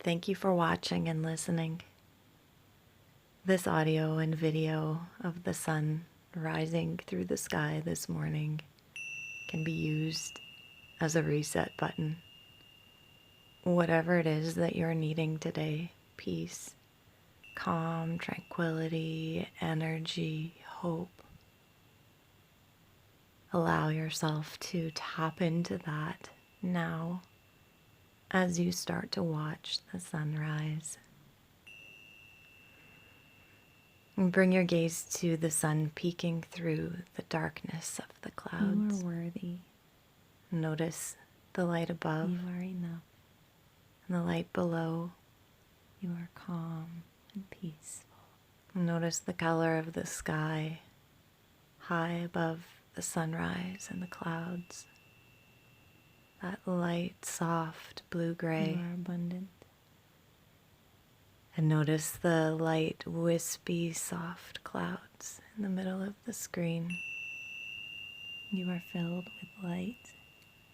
Thank you for watching and listening. This audio and video of the sun rising through the sky this morning can be used as a reset button. Whatever it is that you're needing today, peace, calm, tranquility, energy, hope, allow yourself to tap into that now as you start to watch the sunrise. And bring your gaze to the sun peeking through the darkness of the clouds. You are worthy. Notice the light above You are enough. and the light below. You are calm and peaceful. Notice the color of the sky high above the sunrise and the clouds. That light, soft blue-gray. You are abundant. And notice the light, wispy, soft clouds in the middle of the screen. You are filled with light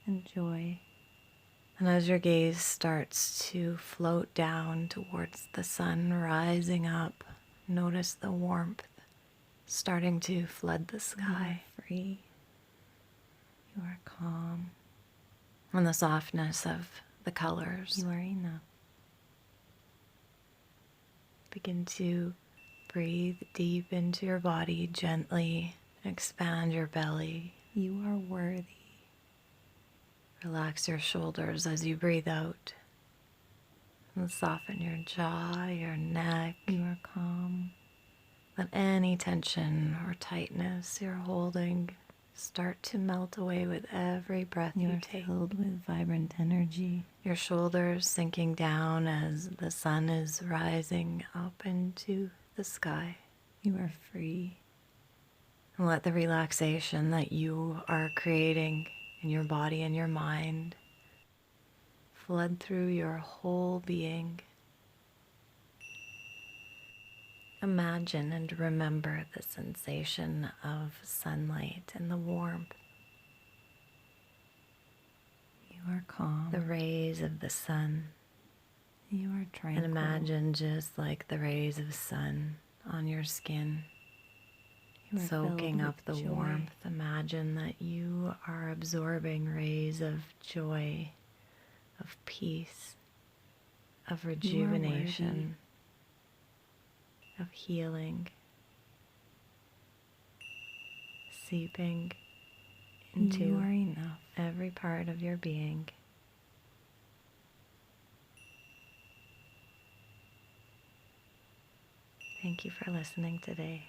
and joy. And as your gaze starts to float down towards the sun rising up, notice the warmth starting to flood the sky. You are free. You are calm. And the softness of the colors. You are enough. Begin to breathe deep into your body, gently expand your belly. You are worthy. Relax your shoulders as you breathe out. And soften your jaw, your neck. You are calm. Let any tension or tightness you're holding start to melt away with every breath You you are take. filled with vibrant energy. Your shoulders sinking down as the sun is rising up into the sky. You are free. And let the relaxation that you are creating in your body and your mind flood through your whole being. Imagine and remember the sensation of sunlight and the warmth, You are calm. the rays of the sun. You are tranquil. And imagine just like the rays of sun on your skin, You are soaking filled up the with joy. warmth. Imagine that you are absorbing rays of joy, of peace, of rejuvenation, of healing, seeping into You are enough. every part of your being. Thank you for listening today.